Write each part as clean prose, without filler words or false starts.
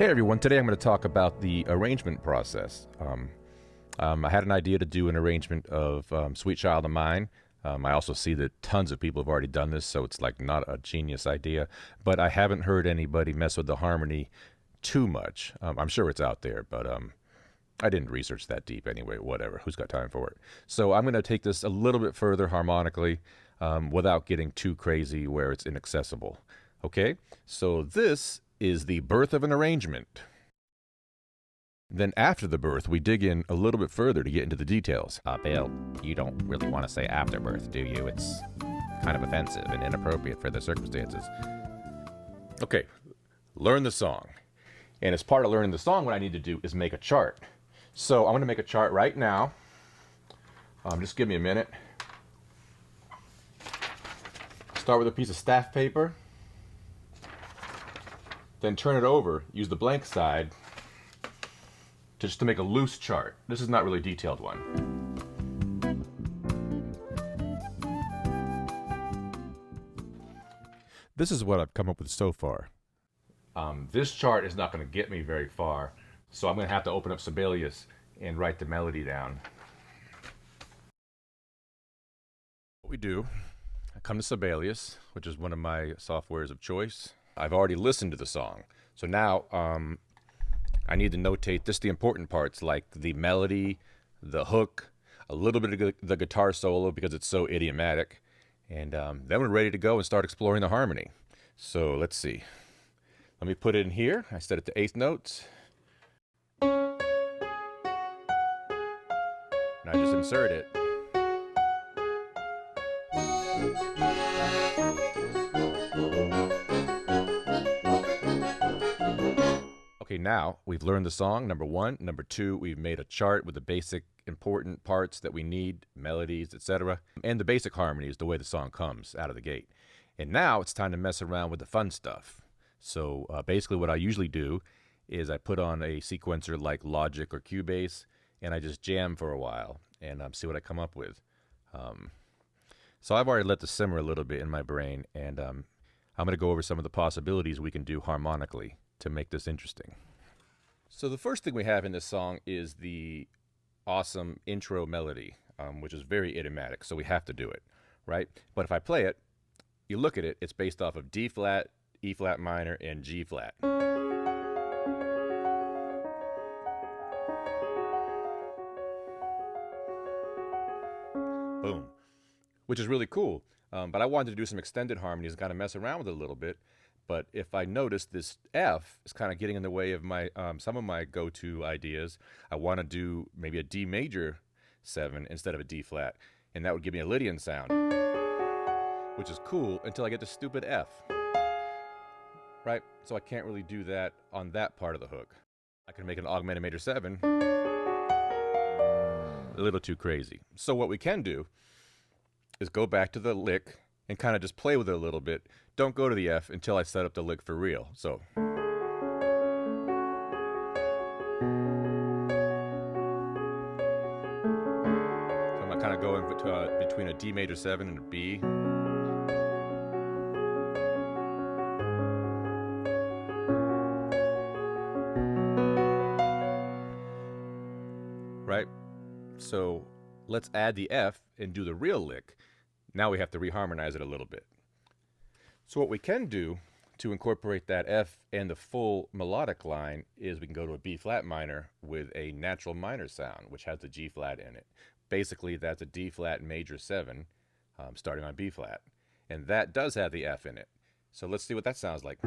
Hey everyone, today I'm going to talk about the arrangement process. I had an idea to do an arrangement of Sweet Child of Mine. I also see that tons of people have already done this, so it's like not a genius idea, but I haven't heard anybody mess with the harmony too much. I'm sure it's out there, but I didn't research that deep anyway, whatever, who's got time for it? So I'm going to take this a little bit further harmonically without getting too crazy where it's inaccessible. Okay, so this is the birth of an arrangement. Then after the birth, we dig in a little bit further to get into the details. Bill, you don't really want to say afterbirth, do you? It's kind of offensive and inappropriate for the circumstances. Okay, learn the song. And as part of learning the song, what I need to do is make a chart. So I'm going to make a chart right now. Just give me a minute. Start with a piece of staff paper. Then turn it over, use the blank side just to make a loose chart. This is not really a detailed one. This is what I've come up with so far. This chart is not going to get me very far, so I'm going to have to open up Sibelius and write the melody down. What we do, I come to Sibelius, which is one of my softwares of choice. I've already listened to the song, so now I need to notate just the important parts like the melody, the hook, a little bit of the guitar solo because it's so idiomatic, and then we're ready to go and start exploring the harmony. So let's see. Let me put it in here. I set it to eighth notes. And I just insert it. Okay, now we've learned the song, number one. Number two, we've made a chart with the basic important parts that we need, melodies, etc. And the basic harmonies, the way the song comes out of the gate. And now it's time to mess around with the fun stuff. So basically what I usually do is I put on a sequencer like Logic or Cubase, and I just jam for a while and see what I come up with. So I've already let this simmer a little bit in my brain, and I'm going to go over some of the possibilities we can do harmonically to make this interesting. So the first thing we have in this song is the awesome intro melody, which is very idiomatic, so we have to do it, right? But if I play it, you look at it, it's based off of D flat, E flat minor, and G flat. Boom. Which is really cool, but I wanted to do some extended harmonies and kind of mess around with it a little bit. But if I notice this F is kind of getting in the way of my some of my go-to ideas, I want to do maybe a D major 7 instead of a D flat, and that would give me a Lydian sound, which is cool until I get the stupid F, right? So I can't really do that on that part of the hook. I can make an augmented major 7, a little too crazy. So what we can do is go back to the lick and kind of just play with it a little bit. Don't go to the F until I set up the lick for real. So I'm kind of going between a D major 7 and a B. Right? So let's add the F and do the real lick. Now we have to reharmonize it a little bit. So what we can do to incorporate that F and the full melodic line is we can go to a B flat minor with a natural minor sound, which has the G flat in it. Basically, that's a D flat major 7, starting on B flat. And that does have the F in it. So let's see what that sounds like.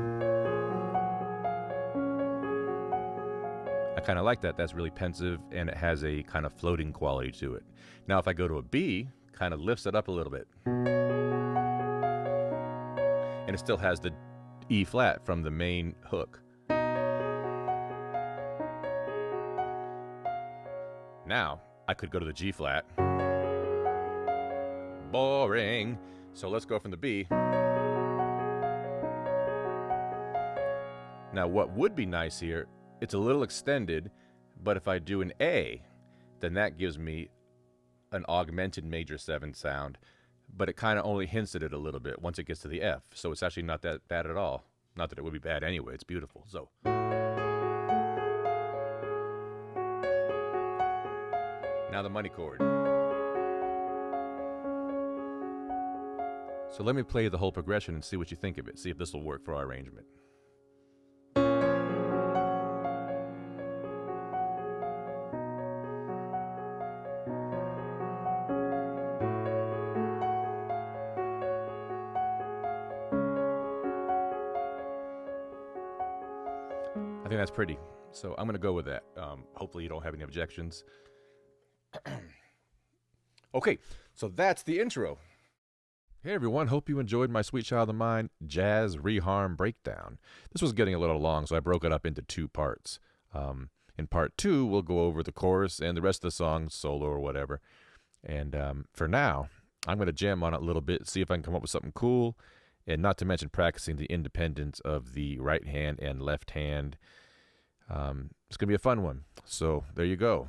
I kind of like that. That's really pensive, and it has a kind of floating quality to it. Now, if I go to a B, kind of lifts it up a little bit. And it still has the E flat from the main hook. Now, I could go to the G flat. Boring. So let's go from the B. Now, what would be nice here, it's a little extended, but if I do an A, then that gives me an augmented major 7 sound, but it kind of only hints at it a little bit once it gets to the F. So it's actually not that bad at all. Not that it would be bad anyway, it's beautiful. So Now the money chord. So let me play the whole progression and see what you think of it. See if this will work for our arrangement. I think that's pretty. So I'm going to go with that. Hopefully you don't have any objections. Okay, so that's the intro. Hey everyone, hope you enjoyed my Sweet Child of Mine jazz reharm breakdown. This was getting a little long, so I broke it up into 2 parts. In part 2, we'll go over the chorus and the rest of the song, solo or whatever. And for now, I'm going to jam on it a little bit, see if I can come up with something cool, and not to mention practicing the independence of the right hand and left hand. It's going to be a fun one. So there you go.